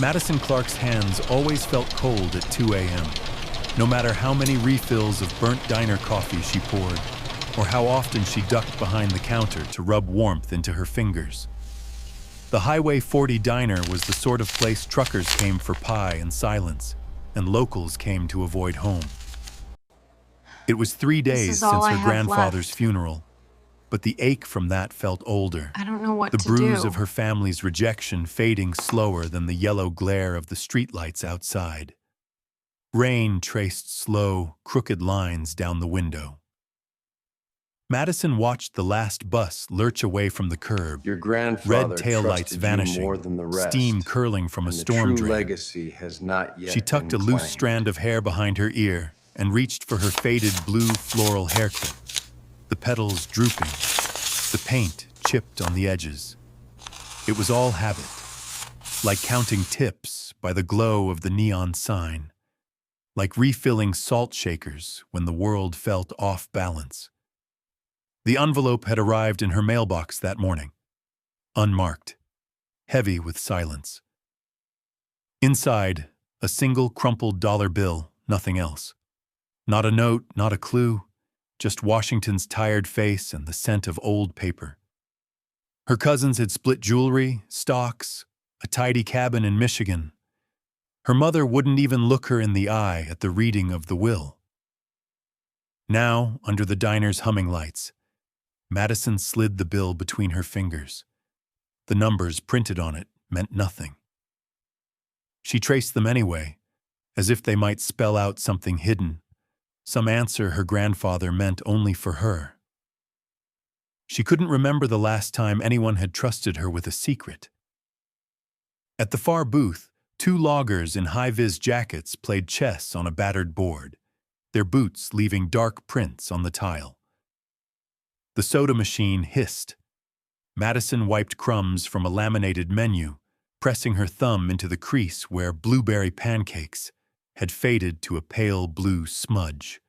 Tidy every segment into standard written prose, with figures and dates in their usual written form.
Madison Clark's hands always felt cold at 2 a.m., no matter how many refills of burnt diner coffee she poured, or how often she ducked behind the counter to rub warmth into her fingers. The Highway 40 diner was the sort of place truckers came for pie and silence, and locals came to avoid home. It was 3 This days is all since I her have grandfather's left. funeral, but the ache from that felt older. I don't know what The to bruise do. of her family's rejection fading slower than the yellow glare of the streetlights outside. Rain traced slow, crooked lines down the window. Madison watched the last bus lurch away from the curb, Your red grandfather taillights trusted you vanishing, more than the rest, steam curling from a and the storm true drain. legacy has not yet She tucked a been loose claimed. strand of hair behind her ear and reached for her faded blue floral hairclip, the petals drooping, the paint chipped on the edges. It was all habit, like counting tips by the glow of the neon sign, like refilling salt shakers when the world felt off balance. The envelope had arrived in her mailbox that morning, unmarked, heavy with silence. Inside, a single crumpled dollar bill, nothing else. Not a note, not a clue, just Washington's tired face and the scent of old paper. Her cousins had split jewelry, stocks, a tidy cabin in Michigan. Her mother wouldn't even look her in the eye at the reading of the will. Now, under the diner's humming lights, Madison slid the bill between her fingers. The numbers printed on it meant nothing. She traced them anyway, as if they might spell out something hidden, some answer her grandfather meant only for her. She couldn't remember the last time anyone had trusted her with a secret. At the far booth, 2 loggers in high-vis jackets played chess on a battered board, their boots leaving dark prints on the tile. The soda machine hissed. Madison wiped crumbs from a laminated menu, pressing her thumb into the crease where blueberry pancakes had faded to a pale blue smudge.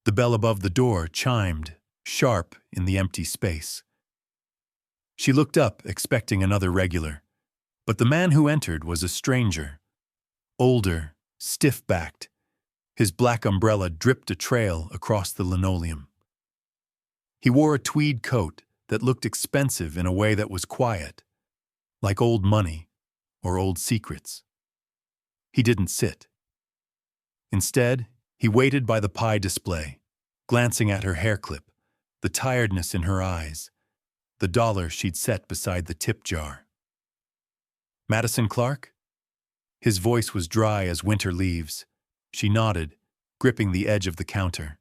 The bell above the door chimed, sharp in the empty space. She looked up, expecting another regular, but the man who entered was a stranger. Older, stiff-backed, his black umbrella dripped a trail across the linoleum. He wore a tweed coat that looked expensive in a way that was quiet, like old money or old secrets. He didn't sit. Instead, he waited by the pie display, glancing at her hairclip, the tiredness in her eyes, the dollar she'd set beside the tip jar. Madison Clark? His voice was dry as winter leaves. She nodded, gripping the edge of the counter.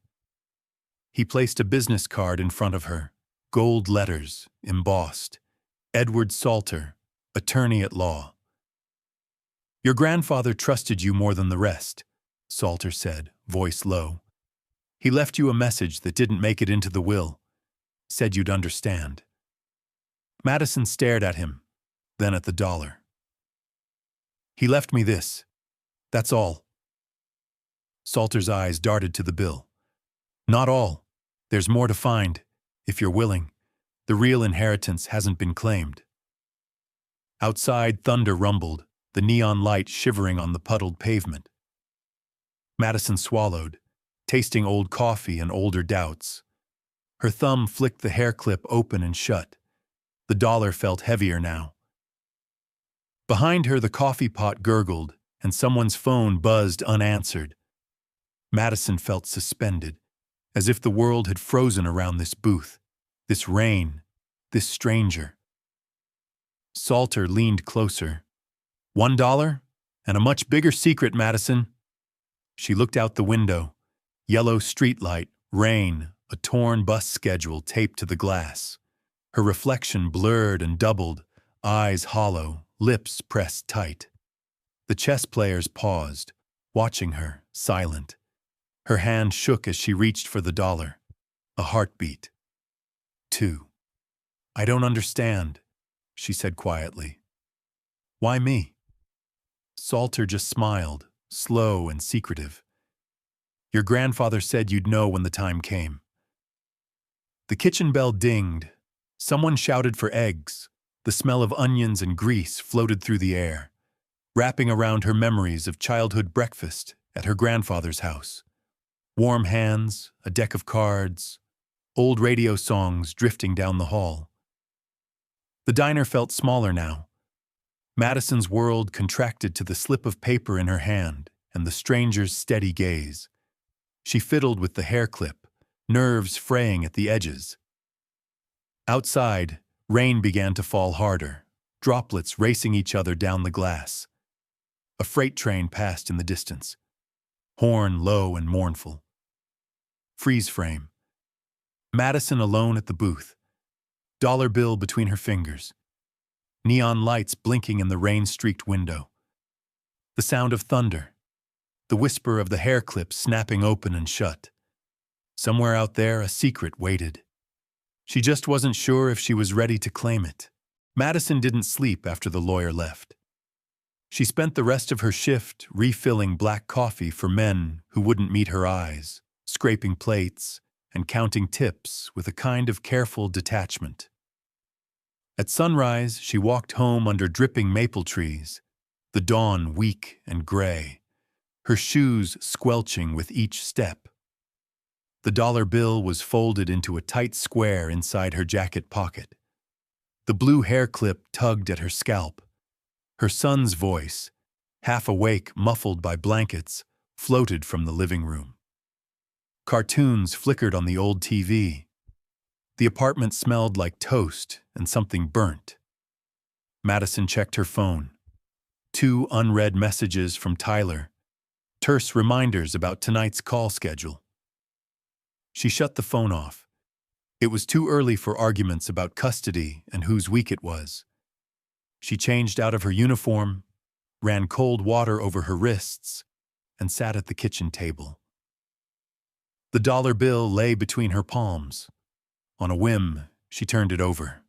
He placed a business card in front of her, gold letters, embossed. Edward Salter, attorney at law. Your grandfather trusted you more than the rest, Salter said, voice low. He left you a message that didn't make it into the will. Said you'd understand. Madison stared at him, then at the dollar. He left me this. That's all. Salter's eyes darted to the bill. Not all. There's more to find, if you're willing. The real inheritance hasn't been claimed. Outside, thunder rumbled, the neon light shivering on the puddled pavement. Madison swallowed, tasting old coffee and older doubts. Her thumb flicked the hair clip open and shut. The dollar felt heavier now. Behind her, the coffee pot gurgled, and someone's phone buzzed unanswered. Madison felt suspended, as if the world had frozen around this booth, this rain, this stranger. Salter leaned closer. $1? And a much bigger secret, Madison. She looked out the window. Yellow streetlight, rain, a torn bus schedule taped to the glass. Her reflection blurred and doubled, eyes hollow, lips pressed tight. The chess players paused, watching her, silent. Her hand shook as she reached for the dollar. A heartbeat. 2. I don't understand, she said quietly. Why me? Salter just smiled, slow and secretive. Your grandfather said you'd know when the time came. The kitchen bell dinged. Someone shouted for eggs. The smell of onions and grease floated through the air. wrapping around her memories of childhood breakfast at her grandfather's house. Warm hands, a deck of cards, old radio songs drifting down the hall. The diner felt smaller now. Madison's world contracted to the slip of paper in her hand and the stranger's steady gaze. She fiddled with the hair clip, nerves fraying at the edges. Outside, rain began to fall harder, droplets racing each other down the glass. A freight train passed in the distance, horn low and mournful. Freeze frame. Madison alone at the booth, dollar bill between her fingers. Neon lights blinking in the rain-streaked window. The sound of thunder. The whisper of the hair clip snapping open and shut. Somewhere out there, a secret waited. She just wasn't sure if she was ready to claim it. Madison didn't sleep after the lawyer left. She spent the rest of her shift refilling black coffee for men who wouldn't meet her eyes, scraping plates and counting tips with a kind of careful detachment. At sunrise, she walked home under dripping maple trees, the dawn weak and gray, her shoes squelching with each step. The dollar bill was folded into a tight square inside her jacket pocket. The blue hair clip tugged at her scalp. Her son's voice, half awake, muffled by blankets, floated from the living room. Cartoons flickered on the old TV. The apartment smelled like toast and something burnt. Madison checked her phone. 2 unread messages from Tyler, terse reminders about tonight's call schedule. She shut the phone off. It was too early for arguments about custody and whose week it was. She changed out of her uniform, ran cold water over her wrists, and sat at the kitchen table. The dollar bill lay between her palms. On a whim, she turned it over.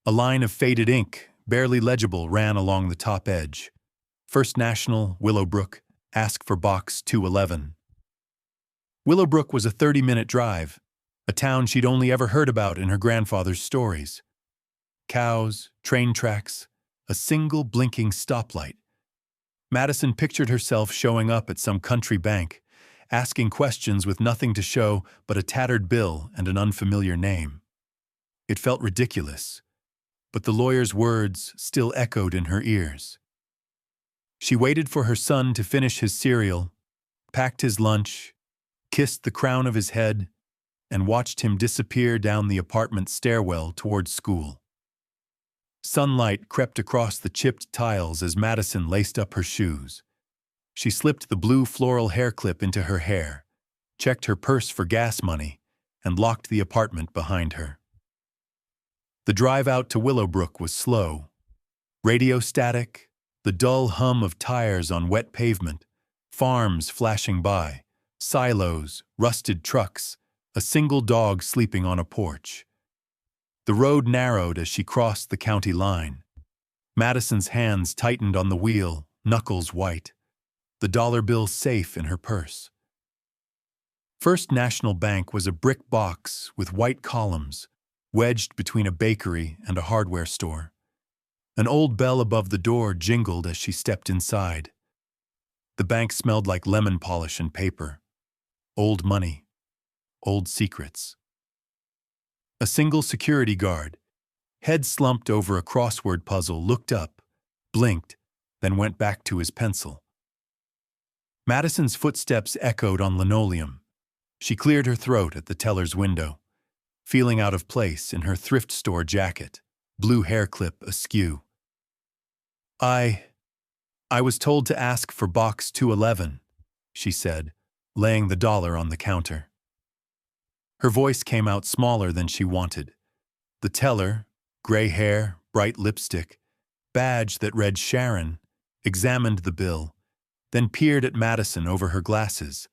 A line of faded ink, barely legible, ran along the top edge. First National, Willowbrook, ask for box 211. Willowbrook was a 30-minute drive, a town she'd only ever heard about in her grandfather's stories. Cows, train tracks, a single blinking stoplight. Madison pictured herself showing up at some country bank, asking questions with nothing to show but a tattered bill and an unfamiliar name. It felt ridiculous, but the lawyer's words still echoed in her ears. She waited for her son to finish his cereal, packed his lunch, kissed the crown of his head, and watched him disappear down the apartment stairwell towards school. Sunlight crept across the chipped tiles as Madison laced up her shoes. She slipped the blue floral hair clip into her hair, checked her purse for gas money, and locked the apartment behind her. The drive out to Willowbrook was slow. Radio static, the dull hum of tires on wet pavement, farms flashing by, silos, rusted trucks, a single dog sleeping on a porch. The road narrowed as she crossed the county line. Madison's hands tightened on the wheel, knuckles white, the dollar bill safe in her purse. First National Bank was a brick box with white columns, wedged between a bakery and a hardware store. An old bell above the door jingled as she stepped inside. The bank smelled like lemon polish and paper. Old money. Old secrets. A single security guard, head slumped over a crossword puzzle, looked up, blinked, then went back to his pencil. Madison's footsteps echoed on linoleum. She cleared her throat at the teller's window, feeling out of place in her thrift store jacket, blue hair clip askew. I was told to ask for box 211, she said, laying the dollar on the counter. Her voice came out smaller than she wanted. The teller, gray hair, bright lipstick, badge that read Sharon, examined the bill, then peered at Madison over her glasses.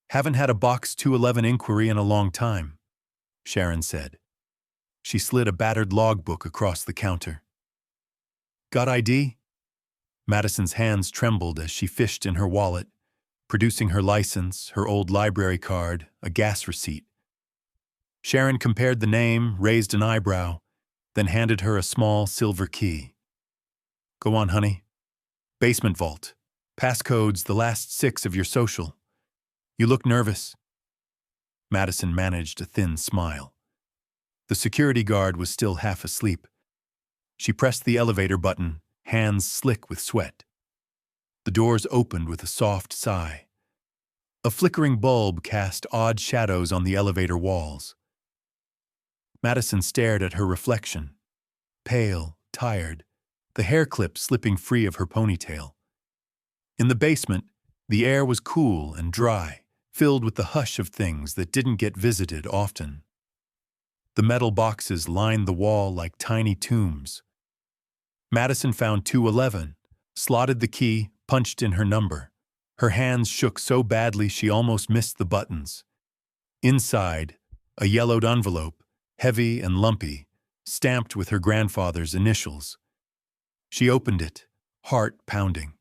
Haven't had a box 211 inquiry in a long time, Sharon said. She slid a battered logbook across the counter. Got ID? Madison's hands trembled as she fished in her wallet, producing her license, her old library card, a gas receipt. Sharon compared the name, raised an eyebrow, then handed her a small silver key. Go on, honey. Basement vault. Passcode's the last 6 of your social. You look nervous. Madison managed a thin smile. The security guard was still half asleep. She pressed the elevator button, hands slick with sweat. The doors opened with a soft sigh. A flickering bulb cast odd shadows on the elevator walls. Madison stared at her reflection, pale, tired, the hair clip slipping free of her ponytail. In the basement, the air was cool and dry, filled with the hush of things that didn't get visited often. The metal boxes lined the wall like tiny tombs. Madison found 211, slotted the key, punched in her number. Her hands shook so badly she almost missed the buttons. Inside, a yellowed envelope, heavy and lumpy, stamped with her grandfather's initials. She opened it, heart pounding.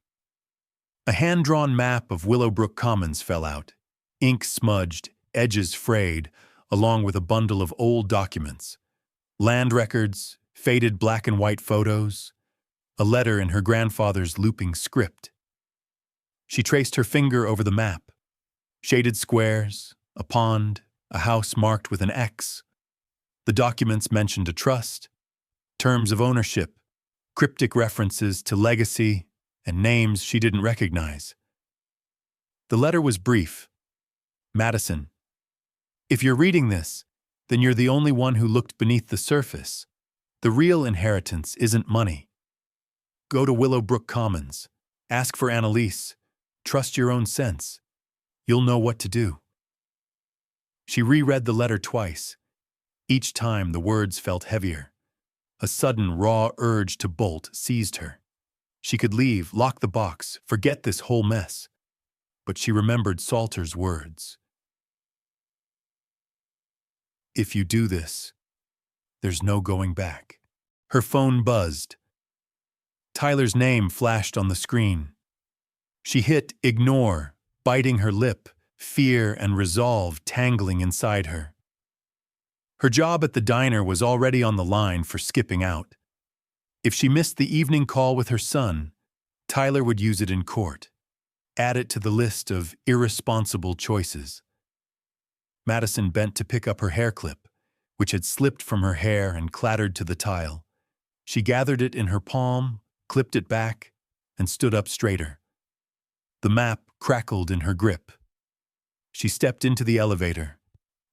A hand-drawn map of Willowbrook Commons fell out, ink smudged, edges frayed, along with a bundle of old documents. Land records, faded black and white photos, a letter in her grandfather's looping script. She traced her finger over the map. Shaded squares, a pond, a house marked with an X. The documents mentioned a trust, terms of ownership, cryptic references to legacy, and names she didn't recognize. The letter was brief. Madison, if you're reading this, then you're the only one who looked beneath the surface. The real inheritance isn't money. Go to Willowbrook Commons. Ask for Annalise. Trust your own sense. You'll know what to do. She reread the letter twice. Each time the words felt heavier. A sudden, raw urge to bolt seized her. She could leave, lock the box, forget this whole mess. But she remembered Salter's words. If you do this, there's no going back. Her phone buzzed. Tyler's name flashed on the screen. She hit ignore, biting her lip, fear and resolve tangling inside her. Her job at the diner was already on the line for skipping out. If she missed the evening call with her son, Tyler would use it in court, add it to the list of irresponsible choices. Madison bent to pick up her hair clip, which had slipped from her hair and clattered to the tile. She gathered it in her palm, clipped it back, and stood up straighter. The map crackled in her grip. She stepped into the elevator,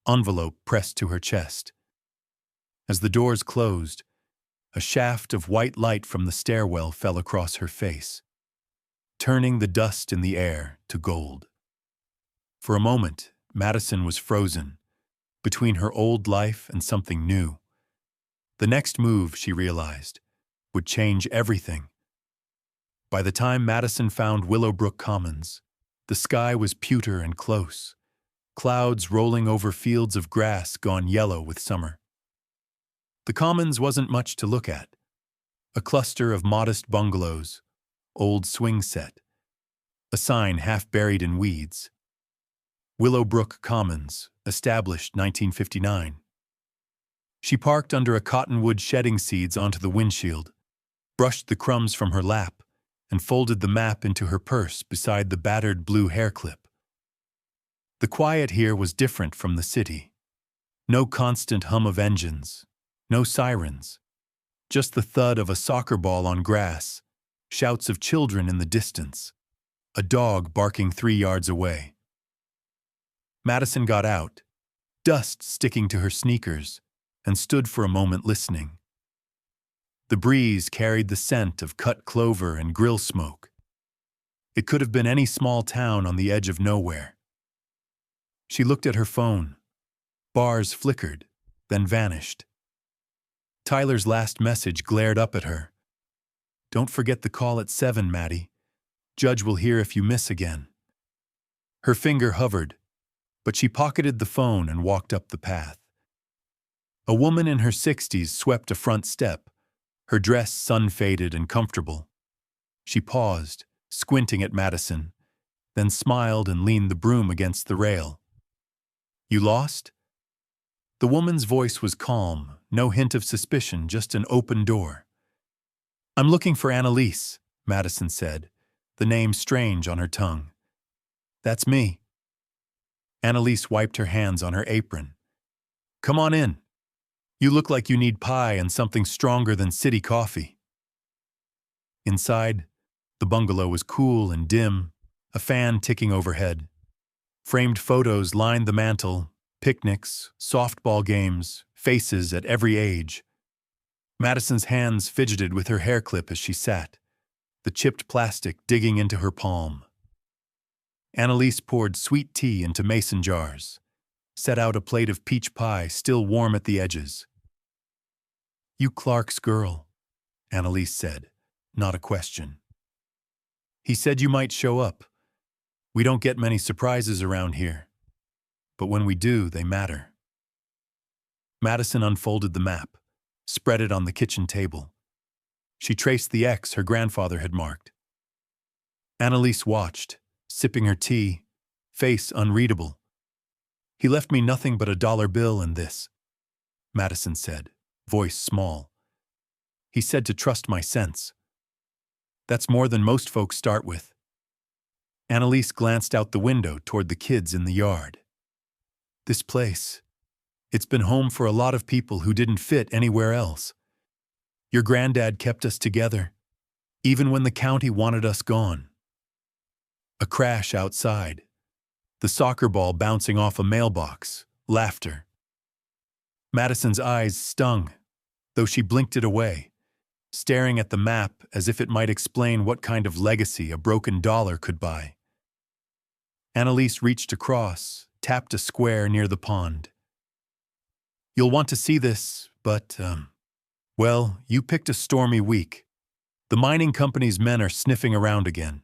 envelope pressed to her chest. As the doors closed, a shaft of white light from the stairwell fell across her face, turning the dust in the air to gold. For a moment, Madison was frozen, between her old life and something new. The next move, she realized, would change everything. By the time Madison found Willowbrook Commons, the sky was pewter and close, clouds rolling over fields of grass gone yellow with summer. The Commons wasn't much to look at. A cluster of modest bungalows, old swing set, a sign half buried in weeds. Willowbrook Commons, established 1959. She parked under a cottonwood shedding seeds onto the windshield, brushed the crumbs from her lap, and folded the map into her purse beside the battered blue hair clip. The quiet here was different from the city. No constant hum of engines, no sirens, just the thud of a soccer ball on grass, shouts of children in the distance, a dog barking 3 yards away. Madison got out, dust sticking to her sneakers, and stood for a moment listening. The breeze carried the scent of cut clover and grill smoke. It could have been any small town on the edge of nowhere. She looked at her phone. Bars flickered, then vanished. Tyler's last message glared up at her. Don't forget the call at 7, Maddie. Judge will hear if you miss again. Her finger hovered, but she pocketed the phone and walked up the path. A woman in her 60s swept a front step, her dress sun-faded and comfortable. She paused, squinting at Madison, then smiled and leaned the broom against the rail. You lost? The woman's voice was calm, no hint of suspicion, just an open door. I'm looking for Annalise, Madison said, the name strange on her tongue. That's me. Annalise wiped her hands on her apron. Come on in. You look like you need pie and something stronger than city coffee. Inside, the bungalow was cool and dim, a fan ticking overhead. Framed photos lined the mantel, picnics, softball games, faces at every age. Madison's hands fidgeted with her hair clip as she sat, the chipped plastic digging into her palm. Annalise poured sweet tea into mason jars, set out a plate of peach pie still warm at the edges. You Clark's girl, Annalise said, not a question. He said you might show up. We don't get many surprises around here, but when we do, they matter. Madison unfolded the map, spread it on the kitchen table. She traced the X her grandfather had marked. Annalise watched, sipping her tea, face unreadable. He left me nothing but a dollar bill and this, Madison said, voice small. He said to trust my sense. That's more than most folks start with. Annalise glanced out the window toward the kids in the yard. This place, it's been home for a lot of people who didn't fit anywhere else. Your granddad kept us together, even when the county wanted us gone. A crash outside, the soccer ball bouncing off a mailbox, laughter. Madison's eyes stung, though she blinked it away, staring at the map as if it might explain what kind of legacy a broken dollar could buy. Annalise reached across, tapped a square near the pond. You'll want to see this, but, well, you picked a stormy week. The mining company's men are sniffing around again.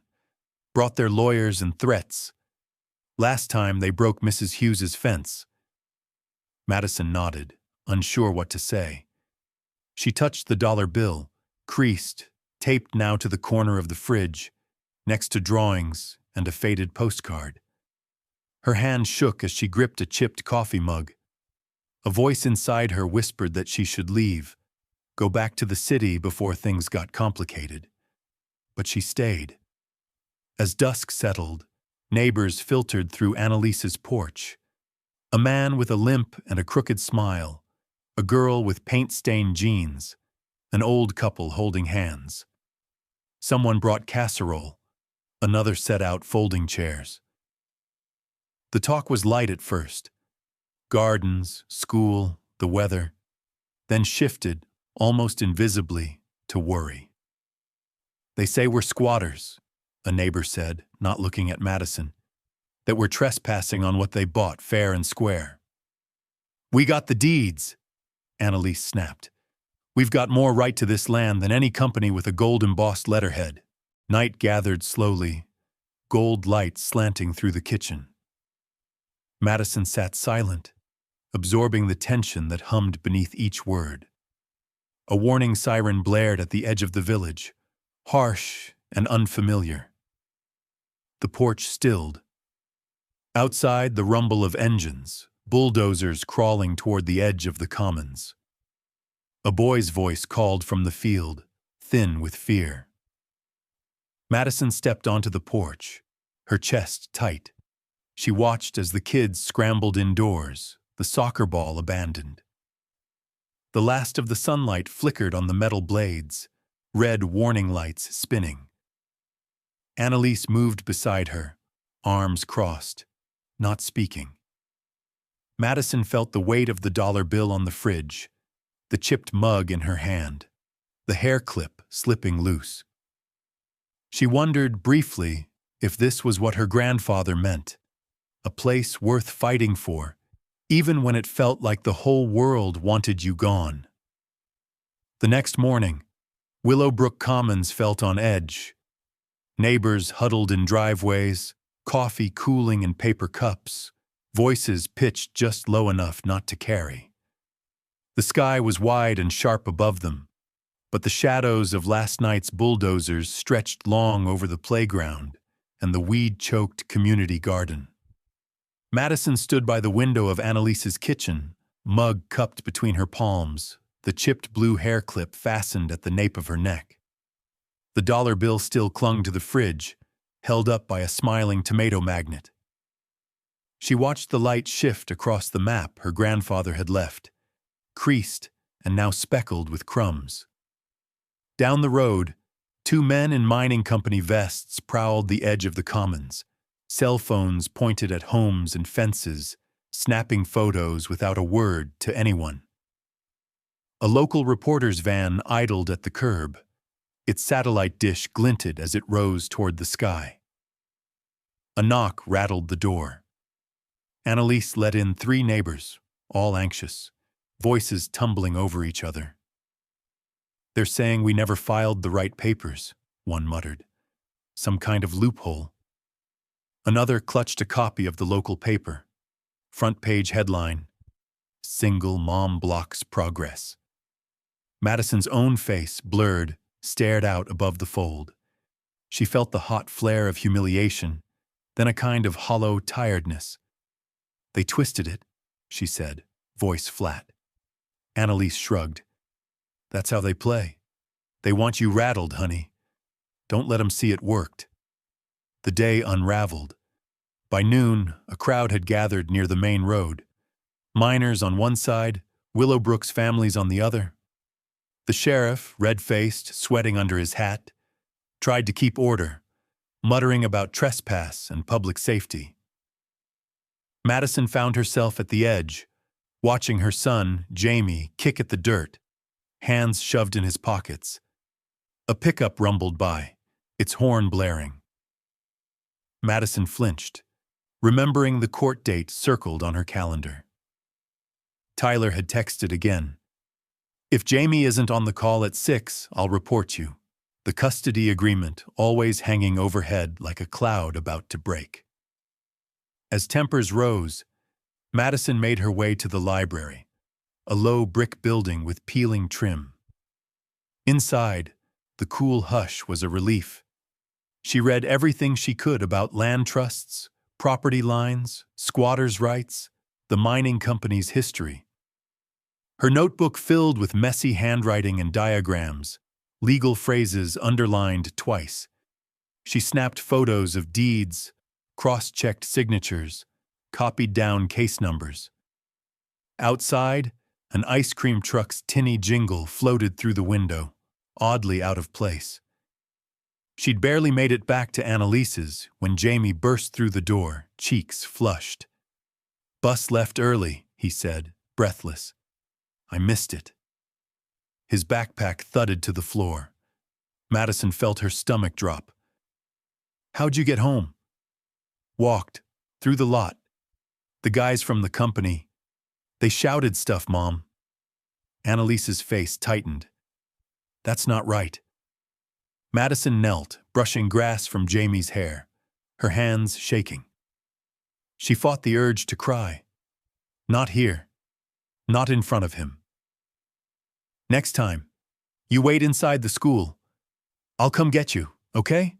Brought their lawyers and threats. Last time they broke Mrs. Hughes's fence. Madison nodded, unsure what to say. She touched the dollar bill, creased, taped now to the corner of the fridge, next to drawings and a faded postcard. Her hand shook as she gripped a chipped coffee mug. A voice inside her whispered that she should leave, go back to the city before things got complicated. But she stayed. As dusk settled, neighbors filtered through Annalise's porch. A man with a limp and a crooked smile, a girl with paint-stained jeans, an old couple holding hands. Someone brought casserole, another set out folding chairs. The talk was light at first. Gardens, school, the weather, then shifted, almost invisibly, to worry. They say we're squatters, a neighbor said, not looking at Madison, that we're trespassing on what they bought fair and square. We got the deeds, Annalise snapped. We've got more right to this land than any company with a gold-embossed letterhead. Night gathered slowly, gold light slanting through the kitchen. Madison sat silent, absorbing the tension that hummed beneath each word. A warning siren blared at the edge of the village, harsh and unfamiliar. The porch stilled. Outside, the rumble of engines, bulldozers crawling toward the edge of the commons. A boy's voice called from the field, thin with fear. Madison stepped onto the porch, her chest tight. She watched as the kids scrambled indoors, the soccer ball abandoned. The last of the sunlight flickered on the metal blades, red warning lights spinning. Annalise moved beside her, arms crossed, not speaking. Madison felt the weight of the dollar bill on the fridge, the chipped mug in her hand, the hair clip slipping loose. She wondered briefly if this was what her grandfather meant, a place worth fighting for, even when it felt like the whole world wanted you gone. The next morning, Willowbrook Commons felt on edge. Neighbors huddled in driveways, coffee cooling in paper cups, voices pitched just low enough not to carry. The sky was wide and sharp above them, but the shadows of last night's bulldozers stretched long over the playground and the weed-choked community garden. Madison stood by the window of Annalise's kitchen, mug cupped between her palms, the chipped blue hair clip fastened at the nape of her neck. The dollar bill still clung to the fridge, held up by a smiling tomato magnet. She watched the light shift across the map her grandfather had left, creased and now speckled with crumbs. Down the road, two men in mining company vests prowled the edge of the commons, cell phones pointed at homes and fences, snapping photos without a word to anyone. A local reporter's van idled at the curb. Its satellite dish glinted as it rose toward the sky. A knock rattled the door. Annalise let in 3 neighbors, all anxious, voices tumbling over each other. "They're saying we never filed the right papers," one muttered. "Some kind of loophole." Another clutched a copy of the local paper. Front page headline, "Single Mom Blocks Progress." Madison's own face, blurred, stared out above the fold. She felt the hot flare of humiliation, then a kind of hollow tiredness. "They twisted it," she said, voice flat. Annalise shrugged. "That's how they play. They want you rattled, honey. Don't let 'em see it worked." The day unraveled. By noon, a crowd had gathered near the main road. Miners on one side, Willowbrook's families on the other. The sheriff, red-faced, sweating under his hat, tried to keep order, muttering about trespass and public safety. Madison found herself at the edge, watching her son, Jamie, kick at the dirt, hands shoved in his pockets. A pickup rumbled by, its horn blaring. Madison flinched, remembering the court date circled on her calendar. Tyler had texted again. "If Jamie isn't on the call at 6, I'll report you." The custody agreement always hanging overhead like a cloud about to break. As tempers rose, Madison made her way to the library, a low brick building with peeling trim. Inside, the cool hush was a relief. She read everything she could about land trusts, property lines, squatters' rights, the mining company's history. Her notebook filled with messy handwriting and diagrams, legal phrases underlined twice. She snapped photos of deeds, cross-checked signatures, copied down case numbers. Outside, an ice cream truck's tinny jingle floated through the window, oddly out of place. She'd barely made it back to Annalise's when Jamie burst through the door, cheeks flushed. "Bus left early," he said, breathless. "I missed it." His backpack thudded to the floor. Madison felt her stomach drop. "How'd you get home?" "Walked. Through the lot. The guys from the company. They shouted stuff, Mom." Annalise's face tightened. "That's not right." Madison knelt, brushing grass from Jamie's hair, her hands shaking. She fought the urge to cry. Not here. Not in front of him. "Next time, you wait inside the school. I'll come get you, okay?"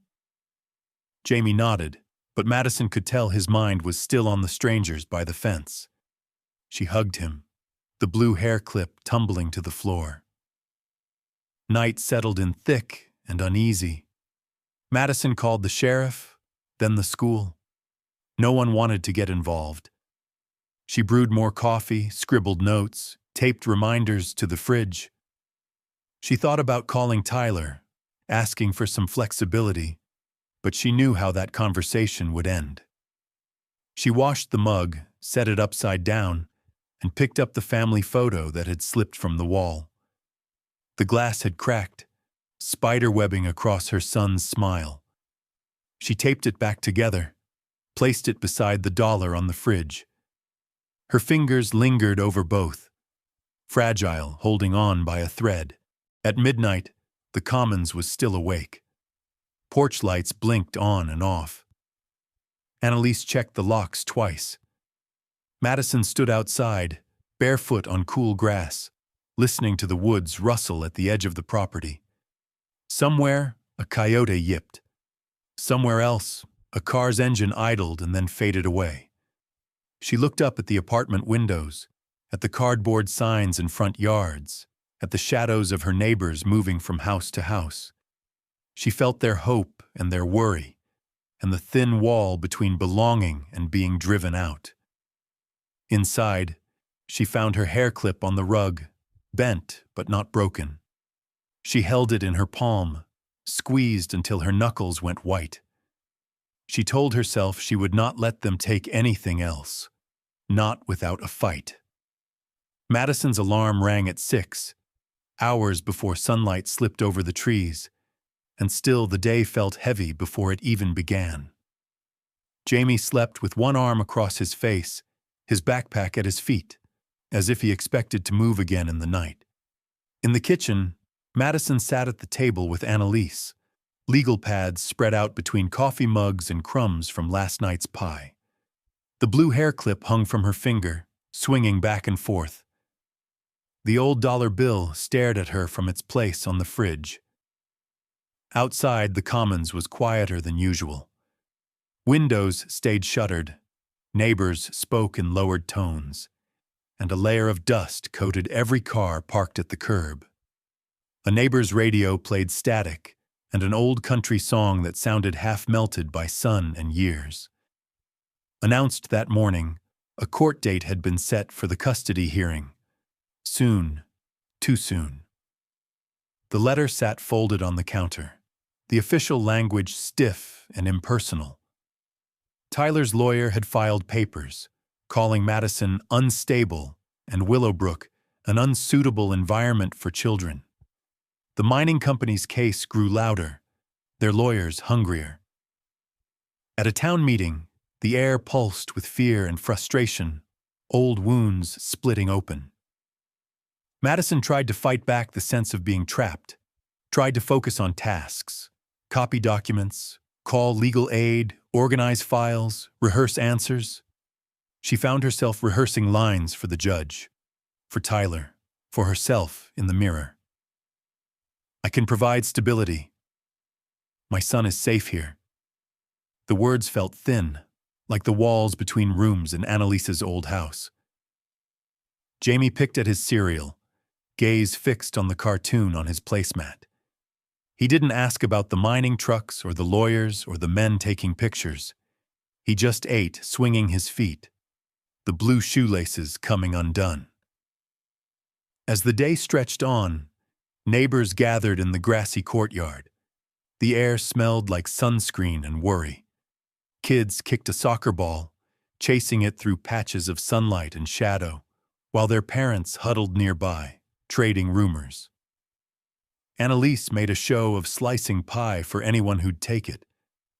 Jamie nodded, but Madison could tell his mind was still on the strangers by the fence. She hugged him, the blue hair clip tumbling to the floor. Night settled in thick and uneasy. Madison called the sheriff, then the school. No one wanted to get involved. She brewed more coffee, scribbled notes, taped reminders to the fridge. She thought about calling Tyler, asking for some flexibility, but she knew how that conversation would end. She washed the mug, set it upside down, and picked up the family photo that had slipped from the wall. The glass had cracked, spiderwebbing across her son's smile. She taped it back together, placed it beside the dollar on the fridge. Her fingers lingered over both, fragile, holding on by a thread. At midnight, the Commons was still awake. Porch lights blinked on and off. Annalise checked the locks twice. Madison stood outside, barefoot on cool grass, listening to the woods rustle at the edge of the property. Somewhere, a coyote yipped. Somewhere else, a car's engine idled and then faded away. She looked up at the apartment windows, at the cardboard signs in front yards, at the shadows of her neighbors moving from house to house. She felt their hope and their worry, and the thin wall between belonging and being driven out. Inside, she found her hair clip on the rug, bent but not broken. She held it in her palm, squeezed until her knuckles went white. She told herself she would not let them take anything else, not without a fight. Madison's alarm rang at 6, hours before sunlight slipped over the trees, and still the day felt heavy before it even began. Jamie slept with one arm across his face, his backpack at his feet, as if he expected to move again in the night. In the kitchen, Madison sat at the table with Annalise, legal pads spread out between coffee mugs and crumbs from last night's pie. The blue hair clip hung from her finger, swinging back and forth. The old dollar bill stared at her from its place on the fridge. Outside, the Commons was quieter than usual. Windows stayed shuttered, neighbors spoke in lowered tones, and a layer of dust coated every car parked at the curb. A neighbor's radio played static, and an old country song that sounded half-melted by sun and years. Announced that morning, a court date had been set for the custody hearing. Soon, too soon. The letter sat folded on the counter, the official language stiff and impersonal. Tyler's lawyer had filed papers, calling Madison unstable and Willowbrook an unsuitable environment for children. The mining company's case grew louder, their lawyers hungrier. At a town meeting, the air pulsed with fear and frustration, old wounds splitting open. Madison tried to fight back the sense of being trapped, tried to focus on tasks, copy documents, call legal aid, organize files, rehearse answers. She found herself rehearsing lines for the judge, for Tyler, for herself in the mirror. I can provide stability. My son is safe here. The words felt thin, like the walls between rooms in Annalise's old house. Jamie picked at his cereal, gaze fixed on the cartoon on his placemat. He didn't ask about the mining trucks or the lawyers or the men taking pictures. He just ate, swinging his feet, the blue shoelaces coming undone. As the day stretched on, neighbors gathered in the grassy courtyard. The air smelled like sunscreen and worry. Kids kicked a soccer ball, chasing it through patches of sunlight and shadow, while their parents huddled nearby, trading rumors. Annalise made a show of slicing pie for anyone who'd take it,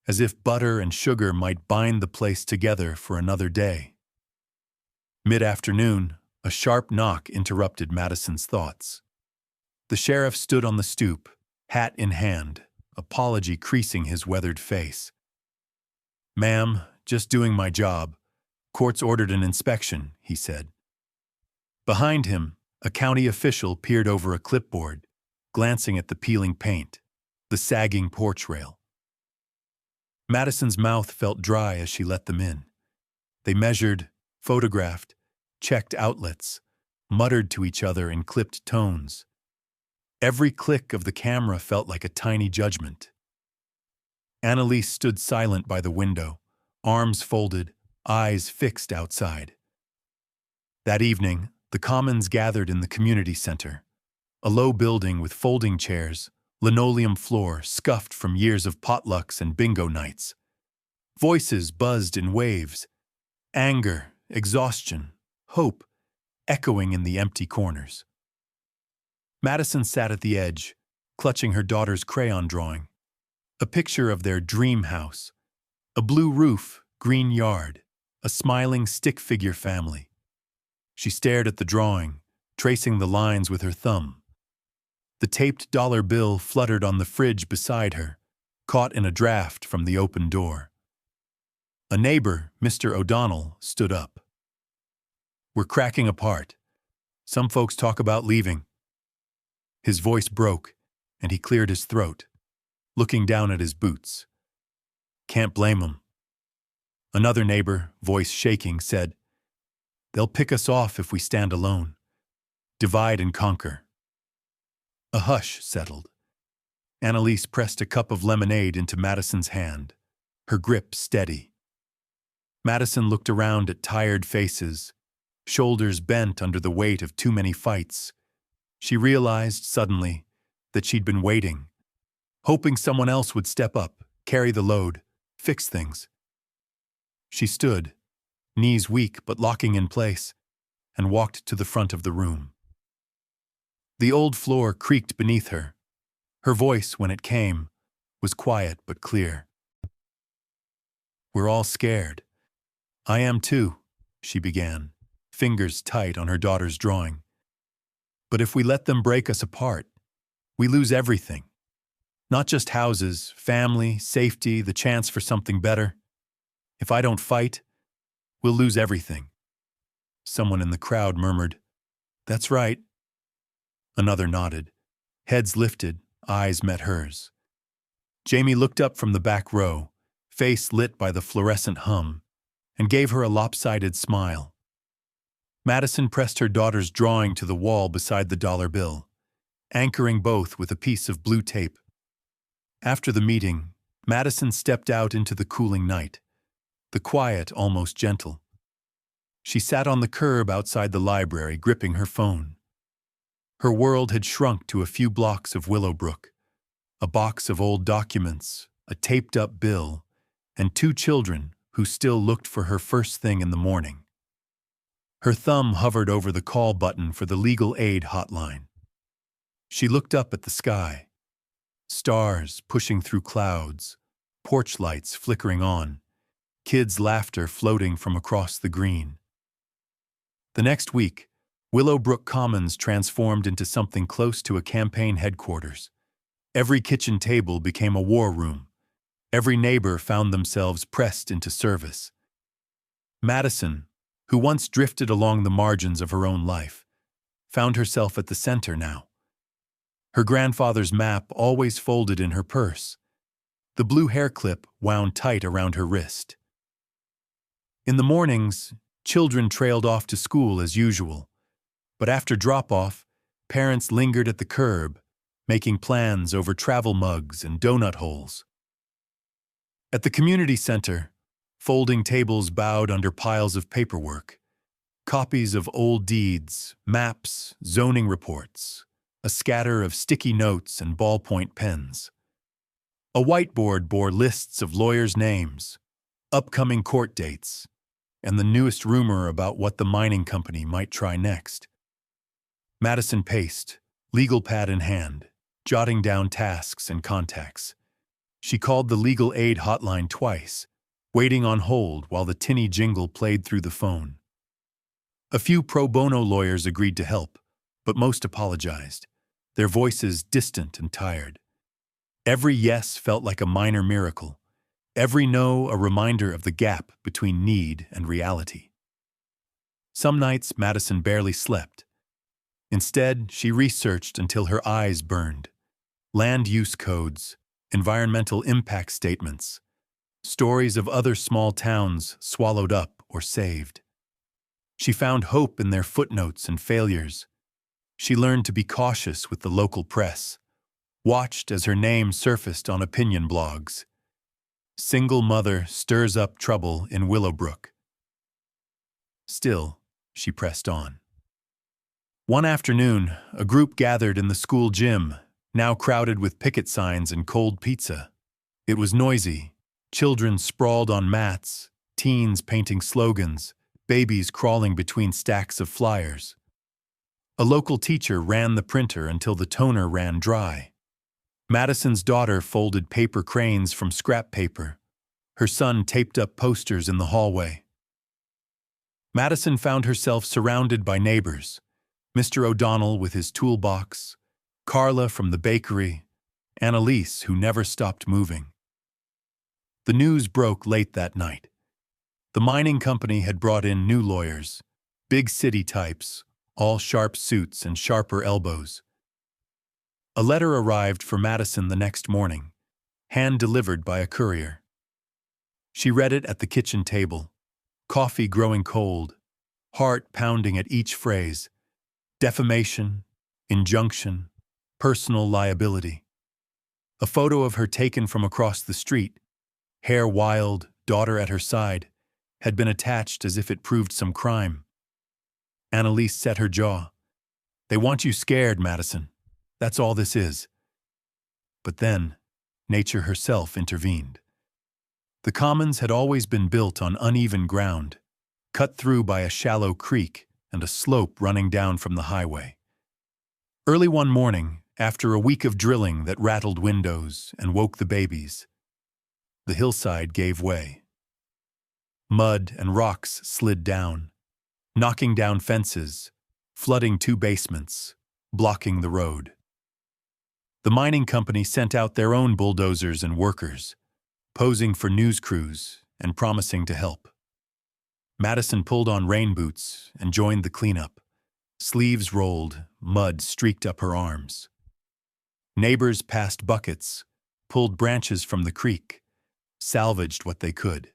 as if butter and sugar might bind the place together for another day. Mid-afternoon, a sharp knock interrupted Madison's thoughts. The sheriff stood on the stoop, hat in hand, apology creasing his weathered face. "Ma'am, just doing my job. Court's ordered an inspection," he said. Behind him, a county official peered over a clipboard, glancing at the peeling paint, the sagging porch rail. Madison's mouth felt dry as she let them in. They measured, photographed, checked outlets, muttered to each other in clipped tones. Every click of the camera felt like a tiny judgment. Annalise stood silent by the window, arms folded, eyes fixed outside. That evening, the Commons gathered in the community center, a low building with folding chairs, linoleum floor scuffed from years of potlucks and bingo nights. Voices buzzed in waves, anger, exhaustion, hope, echoing in the empty corners. Madison sat at the edge, clutching her daughter's crayon drawing, a picture of their dream house, a blue roof, green yard, a smiling stick figure family. She stared at the drawing, tracing the lines with her thumb. The taped dollar bill fluttered on the fridge beside her, caught in a draft from the open door. A neighbor, Mr. O'Donnell, stood up. "We're cracking apart. Some folks talk about leaving." His voice broke, and he cleared his throat, looking down at his boots. "Can't blame 'em." Another neighbor, voice shaking, said, "They'll pick us off if we stand alone. Divide and conquer." A hush settled. Annalise pressed a cup of lemonade into Madison's hand, her grip steady. Madison looked around at tired faces, shoulders bent under the weight of too many fights. She realized suddenly that she'd been waiting, hoping someone else would step up, carry the load, fix things. She stood, knees weak but locking in place, and walked to the front of the room. The old floor creaked beneath her. Her voice, when it came, was quiet but clear. "We're all scared. I am too," she began, fingers tight on her daughter's drawing. "But if we let them break us apart, we lose everything. Not just houses, family, safety, the chance for something better. If I don't fight, we'll lose everything." Someone in the crowd murmured, "That's right." Another nodded. Heads lifted, eyes met hers. Jamie looked up from the back row, face lit by the fluorescent hum, and gave her a lopsided smile. Madison pressed her daughter's drawing to the wall beside the dollar bill, anchoring both with a piece of blue tape. After the meeting, Madison stepped out into the cooling night, the quiet almost gentle. She sat on the curb outside the library, gripping her phone. Her world had shrunk to a few blocks of Willowbrook, a box of old documents, a taped-up bill, and 2 children who still looked for her first thing in the morning. Her thumb hovered over the call button for the legal aid hotline. She looked up at the sky. Stars pushing through clouds, porch lights flickering on, kids' laughter floating from across the green. The next week, Willowbrook Commons transformed into something close to a campaign headquarters. Every kitchen table became a war room. Every neighbor found themselves pressed into service. Madison, who once drifted along the margins of her own life, found herself at the center now. Her grandfather's map always folded in her purse, the blue hair clip wound tight around her wrist. In the mornings, children trailed off to school as usual, but after drop-off, parents lingered at the curb, making plans over travel mugs and donut holes. At the community center, folding tables bowed under piles of paperwork, copies of old deeds, maps, zoning reports, a scatter of sticky notes and ballpoint pens. A whiteboard bore lists of lawyers' names, upcoming court dates, and the newest rumor about what the mining company might try next. Madison paced, legal pad in hand, jotting down tasks and contacts. She called the legal aid hotline twice, waiting on hold while the tinny jingle played through the phone. A few pro bono lawyers agreed to help, but most apologized, their voices distant and tired. Every yes felt like a minor miracle, every no a reminder of the gap between need and reality. Some nights Madison barely slept. Instead, she researched until her eyes burned. Land use codes, environmental impact statements, stories of other small towns swallowed up or saved. She found hope in their footnotes and failures. She learned to be cautious with the local press, watched as her name surfaced on opinion blogs. Single mother stirs up trouble in Willowbrook. Still, she pressed on. One afternoon, a group gathered in the school gym, now crowded with picket signs and cold pizza. It was noisy. Children sprawled on mats, teens painting slogans, babies crawling between stacks of flyers. A local teacher ran the printer until the toner ran dry. Madison's daughter folded paper cranes from scrap paper. Her son taped up posters in the hallway. Madison found herself surrounded by neighbors. Mr. O'Donnell with his toolbox, Carla from the bakery, Annalise who never stopped moving. The news broke late that night. The mining company had brought in new lawyers, big city types, all sharp suits and sharper elbows. A letter arrived for Madison the next morning, hand-delivered by a courier. She read it at the kitchen table, coffee growing cold, heart pounding at each phrase. Defamation, injunction, personal liability. A photo of her taken from across the street, hair wild, daughter at her side, had been attached as if it proved some crime. Annalise set her jaw. They want you scared, Madison. That's all this is. But then, nature herself intervened. The commons had always been built on uneven ground, cut through by a shallow creek and a slope running down from the highway. Early one morning, after a week of drilling that rattled windows and woke the babies, the hillside gave way. Mud and rocks slid down, knocking down fences, flooding 2 basements, blocking the road. The mining company sent out their own bulldozers and workers, posing for news crews and promising to help. Madison pulled on rain boots and joined the cleanup. Sleeves rolled, mud streaked up her arms. Neighbors passed buckets, pulled branches from the creek, salvaged what they could.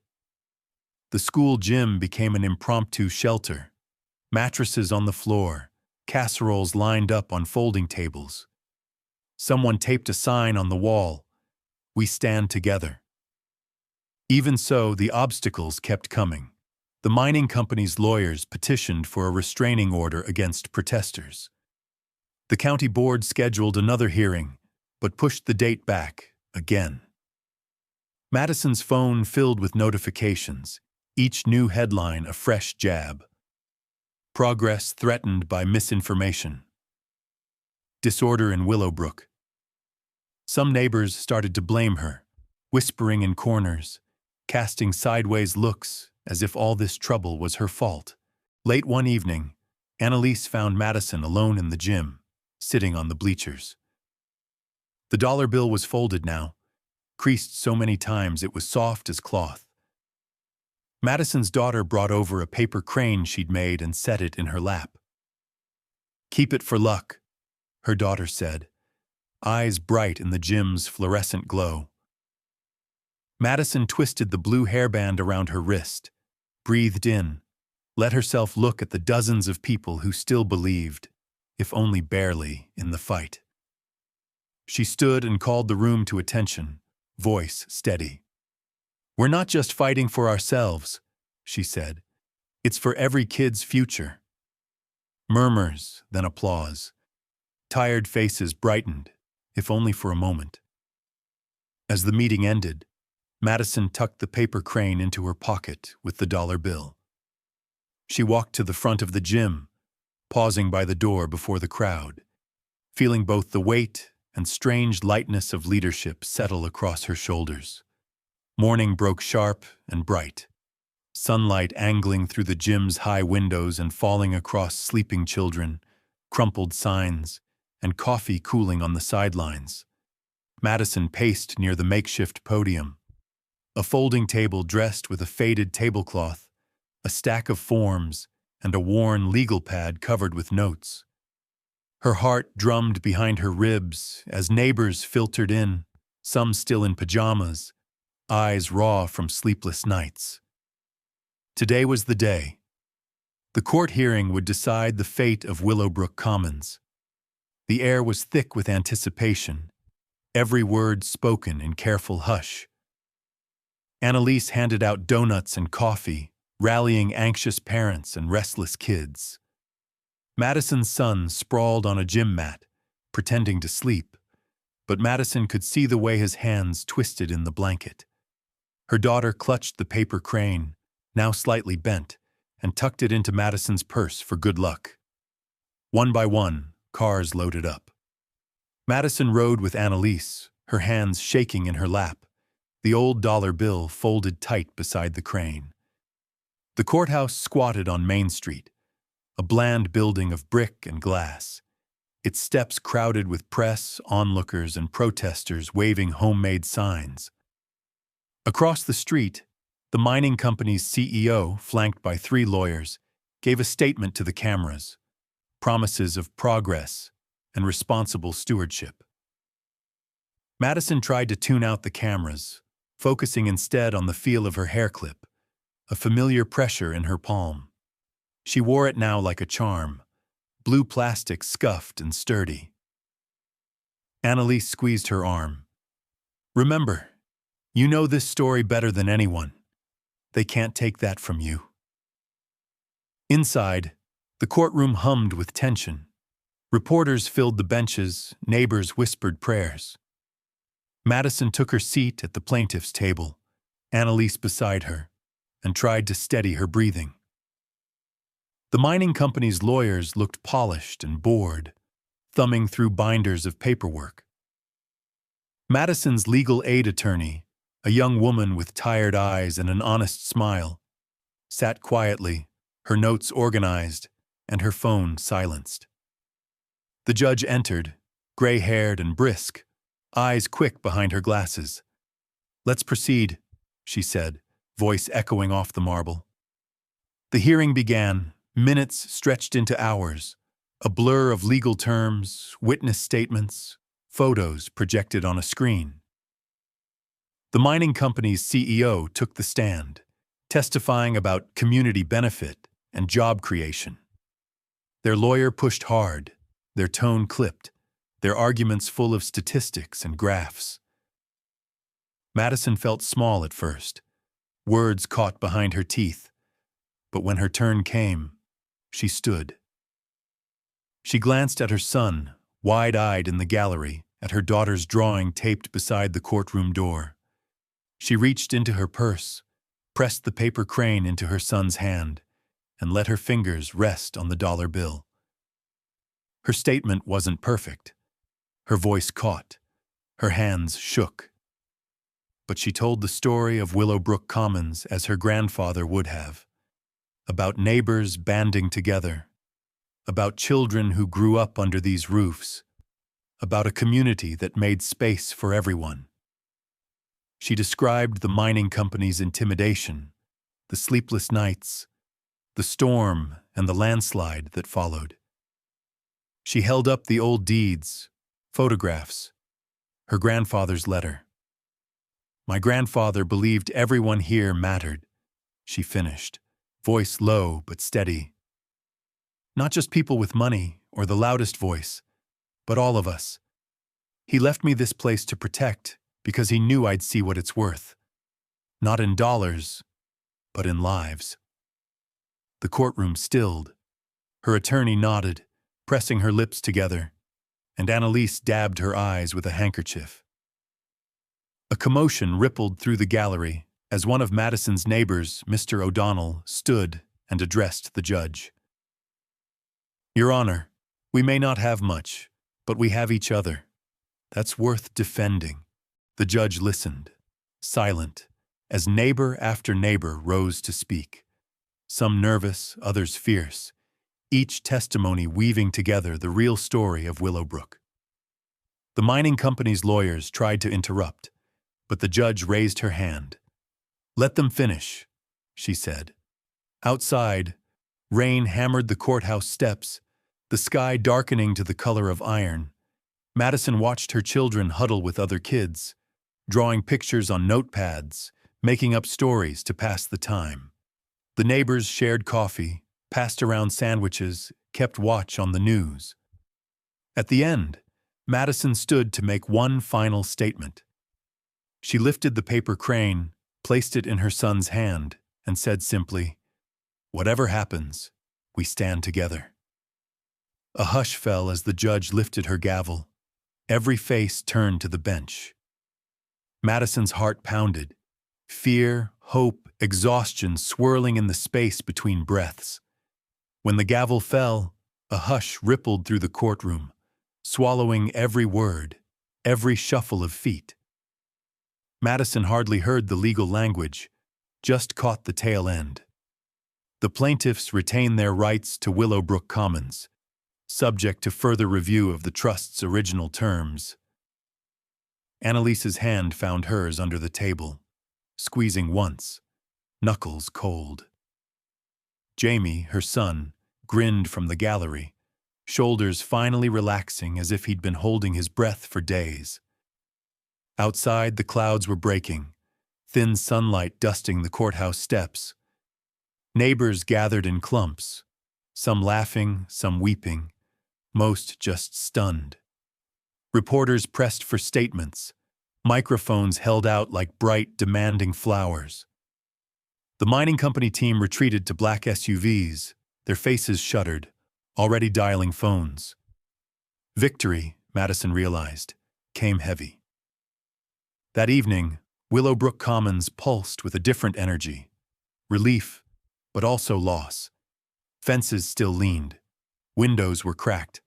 The school gym became an impromptu shelter. Mattresses on the floor, casseroles lined up on folding tables. Someone taped a sign on the wall, "We stand together." Even so, the obstacles kept coming. The mining company's lawyers petitioned for a restraining order against protesters. The county board scheduled another hearing, but pushed the date back again. Madison's phone filled with notifications, each new headline a fresh jab. Progress threatened by misinformation. Disorder in Willowbrook. Some neighbors started to blame her, whispering in corners, casting sideways looks as if all this trouble was her fault. Late one evening, Annalise found Madison alone in the gym, sitting on the bleachers. The dollar bill was folded now, creased so many times it was soft as cloth. Madison's daughter brought over a paper crane she'd made and set it in her lap. "Keep it for luck," her daughter said, eyes bright in the gym's fluorescent glow. Madison twisted the blue hairband around her wrist, breathed in, let herself look at the dozens of people who still believed, if only barely, in the fight. She stood and called the room to attention, voice steady. "We're not just fighting for ourselves," she said. "It's for every kid's future." Murmurs, then applause. Tired faces brightened, if only for a moment. As the meeting ended, Madison tucked the paper crane into her pocket with the dollar bill. She walked to the front of the gym, pausing by the door before the crowd, feeling both the weight and strange lightness of leadership settle across her shoulders. Morning broke sharp and bright, sunlight angling through the gym's high windows and falling across sleeping children, crumpled signs, and coffee cooling on the sidelines. Madison paced near the makeshift podium. A folding table dressed with a faded tablecloth, a stack of forms, and a worn legal pad covered with notes. Her heart drummed behind her ribs as neighbors filtered in, some still in pajamas, eyes raw from sleepless nights. Today was the day. The court hearing would decide the fate of Willowbrook Commons. The air was thick with anticipation, every word spoken in careful hush. Annalise handed out donuts and coffee, rallying anxious parents and restless kids. Madison's son sprawled on a gym mat, pretending to sleep, but Madison could see the way his hands twisted in the blanket. Her daughter clutched the paper crane, now slightly bent, and tucked it into Madison's purse for good luck. One by one, cars loaded up. Madison rode with Annalise, her hands shaking in her lap, the old dollar bill folded tight beside the crane. The courthouse squatted on Main Street, a bland building of brick and glass, its steps crowded with press, onlookers, and protesters waving homemade signs. Across the street, the mining company's CEO, flanked by 3 lawyers, gave a statement to the cameras, promises of progress and responsible stewardship. Madison tried to tune out the cameras, focusing instead on the feel of her hair clip, a familiar pressure in her palm. She wore it now like a charm, blue plastic scuffed and sturdy. Annalise squeezed her arm, Remember, you know this story better than anyone. They can't take that from you. Inside, the courtroom hummed with tension. Reporters filled the benches, neighbors whispered prayers. Madison took her seat at the plaintiff's table, Annalise beside her, and tried to steady her breathing. The mining company's lawyers looked polished and bored, thumbing through binders of paperwork. Madison's legal aid attorney, a young woman with tired eyes and an honest smile, sat quietly, her notes organized and her phone silenced. The judge entered, gray-haired and brisk, eyes quick behind her glasses. "Let's proceed," she said, voice echoing off the marble. The hearing began, minutes stretched into hours, a blur of legal terms, witness statements, photos projected on a screen. The mining company's CEO took the stand, testifying about community benefit and job creation. Their lawyer pushed hard, their tone clipped, their arguments full of statistics and graphs. Madison felt small at first, words caught behind her teeth, but when her turn came, she stood. She glanced at her son, wide-eyed in the gallery, at her daughter's drawing taped beside the courtroom door. She reached into her purse, pressed the paper crane into her son's hand, and let her fingers rest on the dollar bill. Her statement wasn't perfect. Her voice caught. Her hands shook. But she told the story of Willowbrook Commons as her grandfather would have, about neighbors banding together, about children who grew up under these roofs, about a community that made space for everyone. She described the mining company's intimidation, the sleepless nights, the storm and the landslide that followed. She held up the old deeds, photographs, her grandfather's letter. "My grandfather believed everyone here mattered," she finished, voice low but steady. "Not just people with money or the loudest voice, but all of us. He left me this place to protect because he knew I'd see what it's worth. Not in dollars, but in lives." The courtroom stilled. Her attorney nodded, pressing her lips together, and Annalise dabbed her eyes with a handkerchief. A commotion rippled through the gallery as one of Madison's neighbors, Mr. O'Donnell, stood and addressed the judge. "Your Honor, we may not have much, but we have each other. That's worth defending." The judge listened, silent, as neighbor after neighbor rose to speak. Some nervous, others fierce, each testimony weaving together the real story of Willowbrook. The mining company's lawyers tried to interrupt, but the judge raised her hand. "Let them finish," she said. Outside, rain hammered the courthouse steps, the sky darkening to the color of iron. Madison watched her children huddle with other kids, drawing pictures on notepads, making up stories to pass the time. The neighbors shared coffee, passed around sandwiches, kept watch on the news. At the end, Madison stood to make one final statement. She lifted the paper crane, placed it in her son's hand, and said simply, "Whatever happens, we stand together." A hush fell as the judge lifted her gavel. Every face turned to the bench. Madison's heart pounded, fear, hope, exhaustion swirling in the space between breaths. When the gavel fell, a hush rippled through the courtroom, swallowing every word, every shuffle of feet. Madison hardly heard the legal language, just caught the tail end. The plaintiffs retain their rights to Willowbrook Commons, subject to further review of the trust's original terms. Annalise's hand found hers under the table, squeezing once, knuckles cold. Jamie, her son, grinned from the gallery, shoulders finally relaxing as if he'd been holding his breath for days. Outside, the clouds were breaking, thin sunlight dusting the courthouse steps. Neighbors gathered in clumps, some laughing, some weeping, most just stunned. Reporters pressed for statements, Microphones held out like bright, demanding flowers. The mining company team retreated to black SUVs, their faces shuttered, already dialing phones. Victory, Madison realized, came heavy. That evening, Willowbrook Commons pulsed with a different energy. Relief, but also loss. Fences still leaned. Windows were cracked.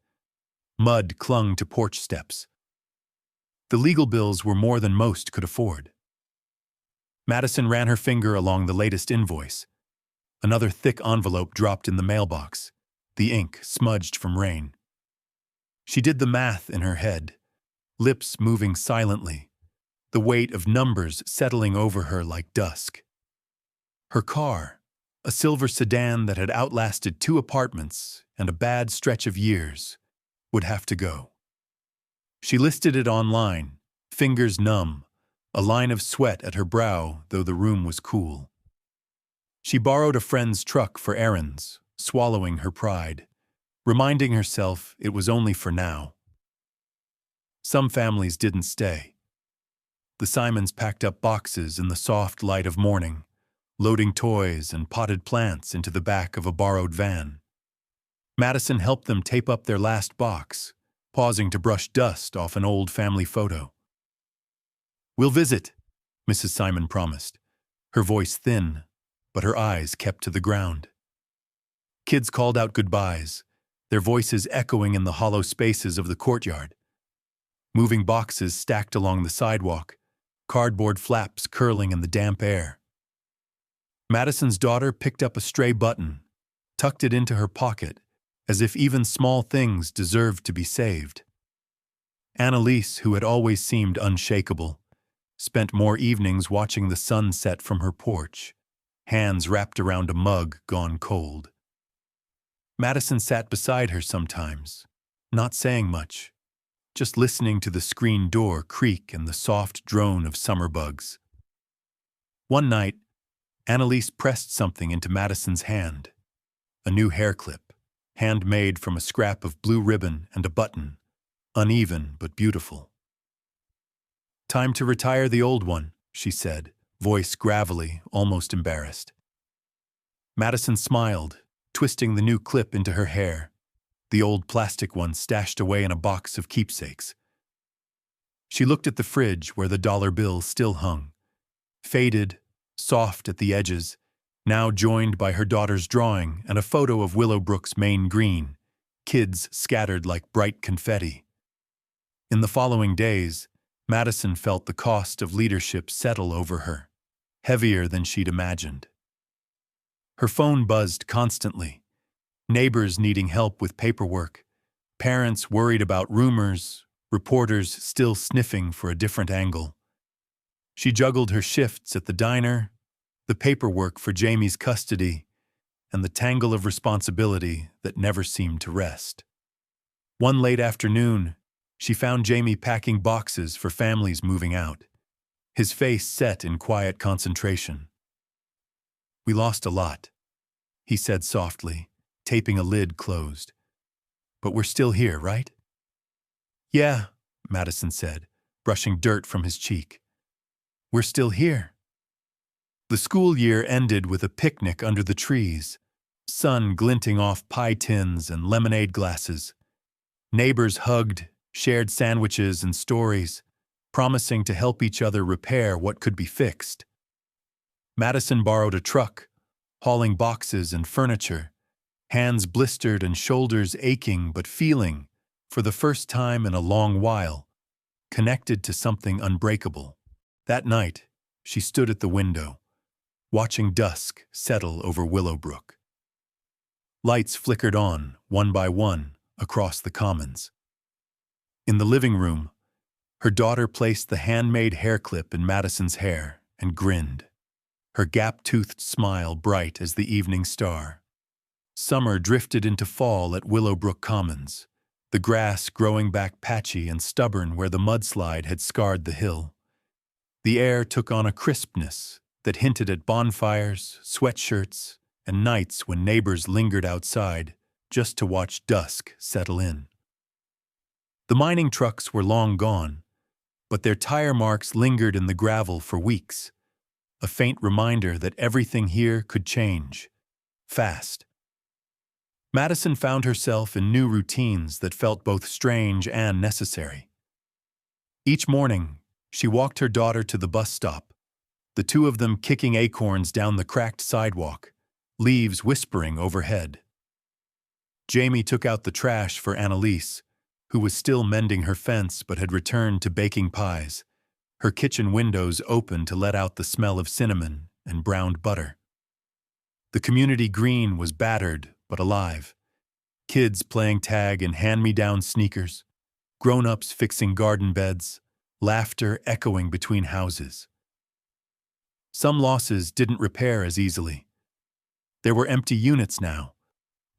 Mud clung to porch steps. The legal bills were more than most could afford. Madison ran her finger along the latest invoice. Another thick envelope dropped in the mailbox, the ink smudged from rain. She did the math in her head, lips moving silently, the weight of numbers settling over her like dusk. Her car, a silver sedan that had outlasted 2 apartments and a bad stretch of years, would have to go. She listed it online, fingers numb, a line of sweat at her brow though the room was cool. She borrowed a friend's truck for errands, swallowing her pride, reminding herself it was only for now. Some families didn't stay. The Simons packed up boxes in the soft light of morning, loading toys and potted plants into the back of a borrowed van. Madison helped them tape up their last box, pausing to brush dust off an old family photo. "We'll visit," Mrs. Simon promised, her voice thin, but her eyes kept to the ground. Kids called out goodbyes, their voices echoing in the hollow spaces of the courtyard. Moving boxes stacked along the sidewalk, cardboard flaps curling in the damp air. Madison's daughter picked up a stray button, tucked it into her pocket, as if even small things deserved to be saved. Annalise, who had always seemed unshakable, spent more evenings watching the sun set from her porch, hands wrapped around a mug gone cold. Madison sat beside her sometimes, not saying much, just listening to the screen door creak and the soft drone of summer bugs. One night, Annalise pressed something into Madison's hand, a new hair clip, handmade from a scrap of blue ribbon and a button, uneven but beautiful. "Time to retire the old one," she said, voice gravelly, almost embarrassed. Madison smiled, twisting the new clip into her hair, the old plastic one stashed away in a box of keepsakes. She looked at the fridge where the dollar bill still hung, faded, soft at the edges, now joined by her daughter's drawing and a photo of Willowbrook's main green, kids scattered like bright confetti. In the following days, Madison felt the cost of leadership settle over her, heavier than she'd imagined. Her phone buzzed constantly, neighbors needing help with paperwork, parents worried about rumors, reporters still sniffing for a different angle. She juggled her shifts at the diner, the paperwork for Jamie's custody, and the tangle of responsibility that never seemed to rest. One late afternoon, she found Jamie packing boxes for families moving out, his face set in quiet concentration. "We lost a lot," he said softly, taping a lid closed. "But we're still here, right?" "Yeah," Madison said, brushing dirt from his cheek. "We're still here." The school year ended with a picnic under the trees, sun glinting off pie tins and lemonade glasses. Neighbors hugged, shared sandwiches and stories, promising to help each other repair what could be fixed. Madison borrowed a truck, hauling boxes and furniture, hands blistered and shoulders aching but feeling, for the first time in a long while, connected to something unbreakable. That night, she stood at the window, watching dusk settle over Willowbrook. Lights flickered on, one by one, across the commons. In the living room, her daughter placed the handmade hair clip in Madison's hair and grinned, her gap-toothed smile bright as the evening star. Summer drifted into fall at Willowbrook Commons, the grass growing back patchy and stubborn where the mudslide had scarred the hill. The air took on a crispness that hinted at bonfires, sweatshirts, and nights when neighbors lingered outside just to watch dusk settle in. The mining trucks were long gone, but their tire marks lingered in the gravel for weeks, a faint reminder that everything here could change, fast. Madison found herself in new routines that felt both strange and necessary. Each morning, she walked her daughter to the bus stop, the two of them kicking acorns down the cracked sidewalk, leaves whispering overhead. Jamie took out the trash for Annalise, who was still mending her fence but had returned to baking pies, her kitchen windows open to let out the smell of cinnamon and browned butter. The community green was battered but alive. Kids playing tag in hand-me-down sneakers, grown-ups fixing garden beds, laughter echoing between houses. Some losses didn't repair as easily. There were empty units now,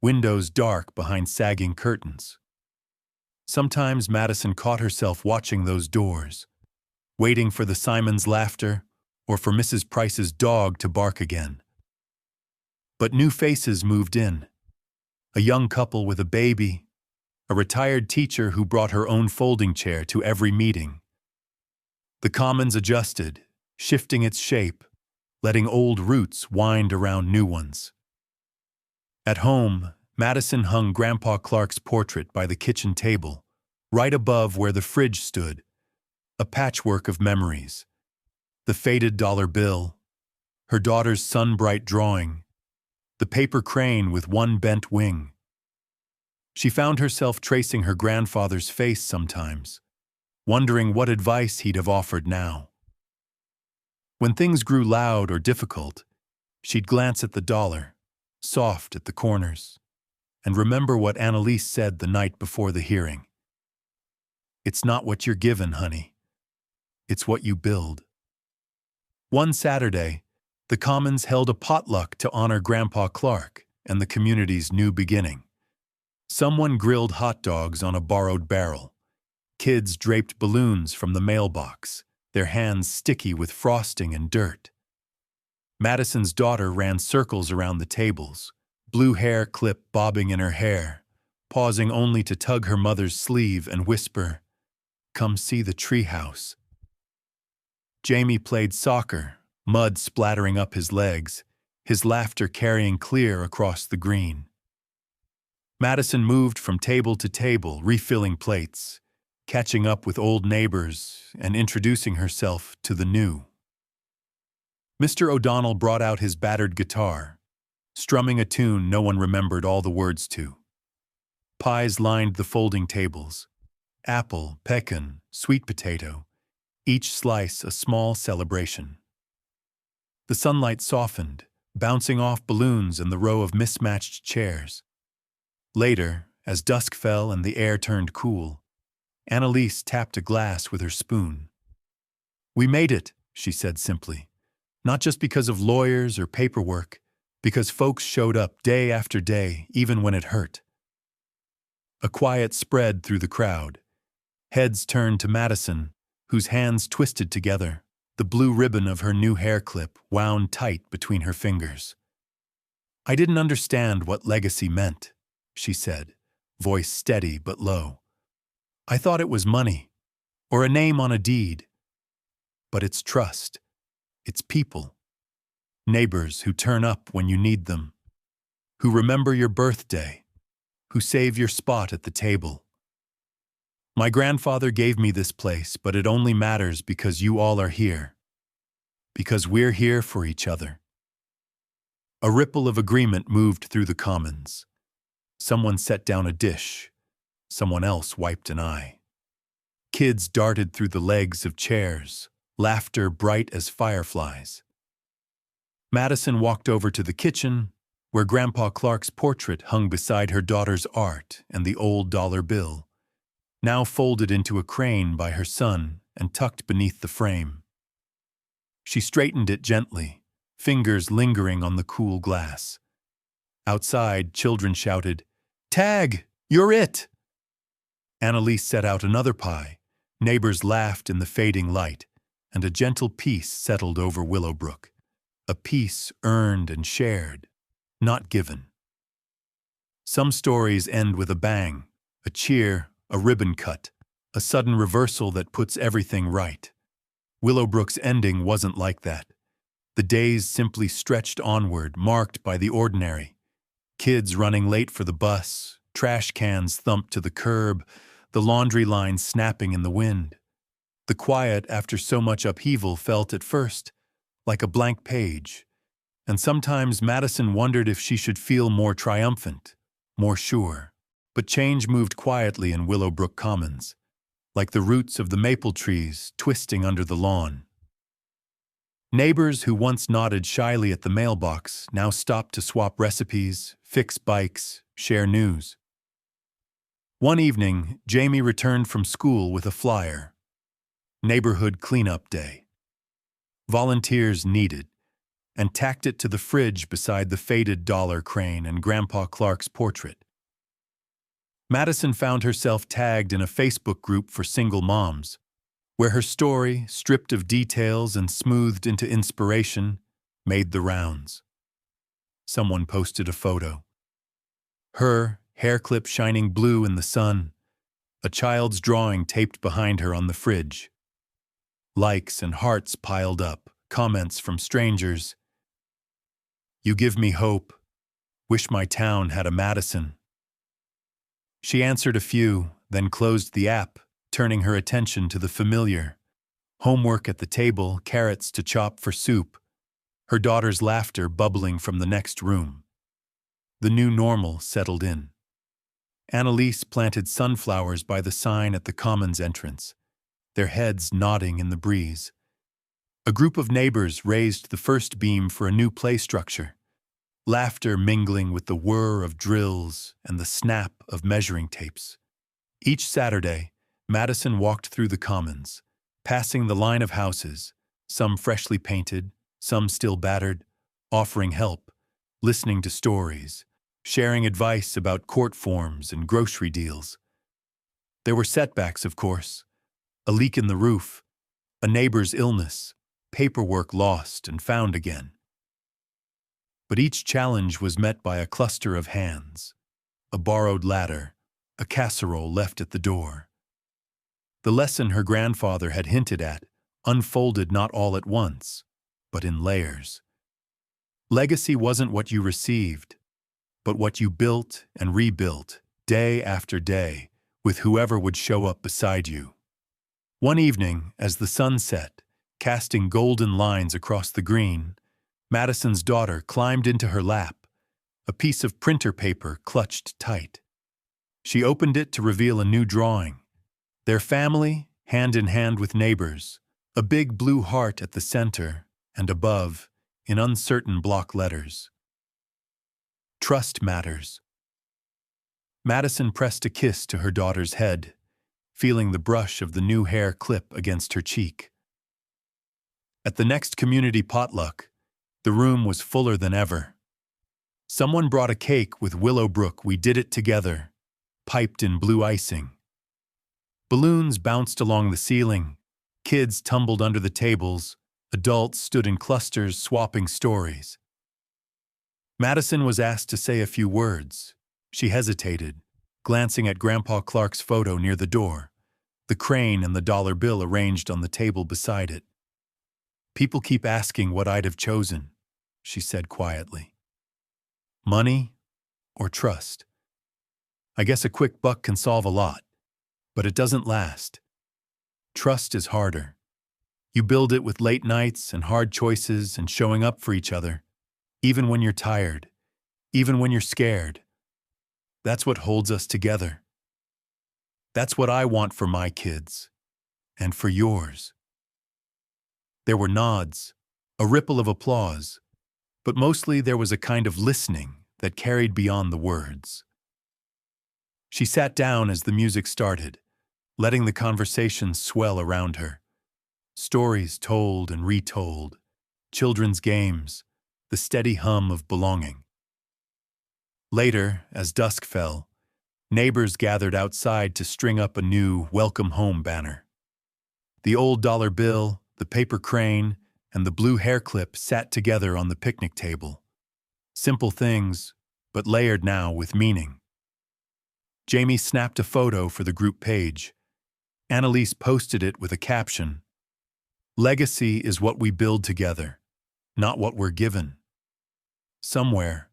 windows dark behind sagging curtains. Sometimes Madison caught herself watching those doors, waiting for the Simons' laughter or for Mrs. Price's dog to bark again. But new faces moved in. A young couple with a baby, a retired teacher who brought her own folding chair to every meeting. The Commons adjusted, shifting its shape, letting old roots wind around new ones. At home, Madison hung Grandpa Clark's portrait by the kitchen table, right above where the fridge stood, a patchwork of memories. The faded dollar bill, her daughter's sun-bright drawing, the paper crane with one bent wing. She found herself tracing her grandfather's face sometimes, wondering what advice he'd have offered now. When things grew loud or difficult, she'd glance at the dollar, soft at the corners, and remember what Annalise said the night before the hearing. "It's not what you're given, honey. It's what you build." One Saturday, the Commons held a potluck to honor Grandpa Clark and the community's new beginning. Someone grilled hot dogs on a borrowed barrel. Kids draped balloons from the mailbox, their hands sticky with frosting and dirt. Madison's daughter ran circles around the tables, blue hair clip bobbing in her hair, pausing only to tug her mother's sleeve and whisper, "Come see the treehouse." Jamie played soccer, mud splattering up his legs, his laughter carrying clear across the green. Madison moved from table to table, refilling plates, catching up with old neighbors and introducing herself to the new. Mr. O'Donnell brought out his battered guitar, strumming a tune no one remembered all the words to. Pies lined the folding tables, apple, pecan, sweet potato, each slice a small celebration. The sunlight softened, bouncing off balloons and the row of mismatched chairs. Later, as dusk fell and the air turned cool, Annalise tapped a glass with her spoon. "We made it," she said simply, not just because of lawyers or paperwork, because folks showed up day after day, even when it hurt. A quiet spread through the crowd. Heads turned to Madison, whose hands twisted together, the blue ribbon of her new hair clip wound tight between her fingers. "I didn't understand what legacy meant," she said, voice steady but low. "I thought it was money, or a name on a deed. But it's trust. It's people. Neighbors who turn up when you need them, who remember your birthday, who save your spot at the table. My grandfather gave me this place, but it only matters because you all are here, because we're here for each other." A ripple of agreement moved through the Commons. Someone set down a dish. Someone else wiped an eye. Kids darted through the legs of chairs, laughter bright as fireflies. Madison walked over to the kitchen, where Grandpa Clark's portrait hung beside her daughter's art and the old dollar bill, now folded into a crane by her son and tucked beneath the frame. She straightened it gently, fingers lingering on the cool glass. Outside, children shouted, "Tag, you're it!" Annalise set out another pie. Neighbors laughed in the fading light, and a gentle peace settled over Willowbrook. A peace earned and shared, not given. Some stories end with a bang, a cheer, a ribbon cut, a sudden reversal that puts everything right. Willowbrook's ending wasn't like that. The days simply stretched onward, marked by the ordinary. Kids running late for the bus, trash cans thumped to the curb, the laundry line snapping in the wind. The quiet after so much upheaval felt at first like a blank page, and sometimes Madison wondered if she should feel more triumphant, more sure. But change moved quietly in Willowbrook Commons, like the roots of the maple trees twisting under the lawn. Neighbors who once nodded shyly at the mailbox now stopped to swap recipes, fix bikes, share news. One evening, Jamie returned from school with a flyer. Neighborhood Cleanup Day. Volunteers needed, and tacked it to the fridge beside the faded dollar crane and Grandpa Clark's portrait. Madison found herself tagged in a Facebook group for single moms, where her story, stripped of details and smoothed into inspiration, made the rounds. Someone posted a photo. Her, hair clip shining blue in the sun, a child's drawing taped behind her on the fridge. Likes and hearts piled up, comments from strangers. "You give me hope. Wish my town had a Madison." She answered a few, then closed the app, turning her attention to the familiar. Homework at the table, carrots to chop for soup, her daughter's laughter bubbling from the next room. The new normal settled in. Annalise planted sunflowers by the sign at the Commons entrance, their heads nodding in the breeze. A group of neighbors raised the first beam for a new play structure, laughter mingling with the whir of drills and the snap of measuring tapes. Each Saturday, Madison walked through the Commons, passing the line of houses, some freshly painted, some still battered, offering help, listening to stories, sharing advice about court forms and grocery deals. There were setbacks, of course. A leak in the roof, a neighbor's illness, paperwork lost and found again. But each challenge was met by a cluster of hands, a borrowed ladder, a casserole left at the door. The lesson her grandfather had hinted at unfolded not all at once, but in layers. Legacy wasn't what you received, but what you built and rebuilt, day after day, with whoever would show up beside you. One evening, as the sun set, casting golden lines across the green, Madison's daughter climbed into her lap, a piece of printer paper clutched tight. She opened it to reveal a new drawing. Their family, hand in hand with neighbors, a big blue heart at the center, and above, in uncertain block letters. Trust matters. Madison pressed a kiss to her daughter's head, feeling the brush of the new hair clip against her cheek. At the next community potluck, the room was fuller than ever. Someone brought a cake with Willowbrook "We Did It Together," piped in blue icing. Balloons bounced along the ceiling, kids tumbled under the tables, adults stood in clusters swapping stories. Madison was asked to say a few words. She hesitated, glancing at Grandpa Clark's photo near the door, the crane and the dollar bill arranged on the table beside it. "People keep asking what I'd have chosen," she said quietly. "Money or trust? I guess a quick buck can solve a lot, but it doesn't last. Trust is harder. You build it with late nights and hard choices and showing up for each other, even when you're tired, even when you're scared. That's what holds us together. That's what I want for my kids, and for yours." There were nods, a ripple of applause, but mostly there was a kind of listening that carried beyond the words. She sat down as the music started, letting the conversation swell around her. Stories told and retold, children's games, the steady hum of belonging. Later, as dusk fell, neighbors gathered outside to string up a new "Welcome Home" banner. The old dollar bill, the paper crane, and the blue hair clip sat together on the picnic table. Simple things, but layered now with meaning. Jamie snapped a photo for the group page. Annalise posted it with a caption, "Legacy is what we build together, not what we're given." Somewhere,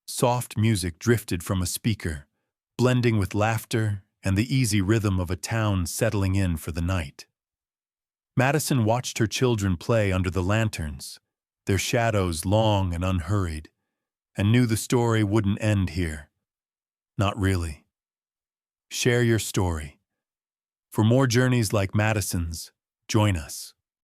soft music drifted from a speaker, blending with laughter and the easy rhythm of a town settling in for the night. Madison watched her children play under the lanterns, their shadows long and unhurried, and knew the story wouldn't end here. Not really. Share your story. For more journeys like Madison's, join us.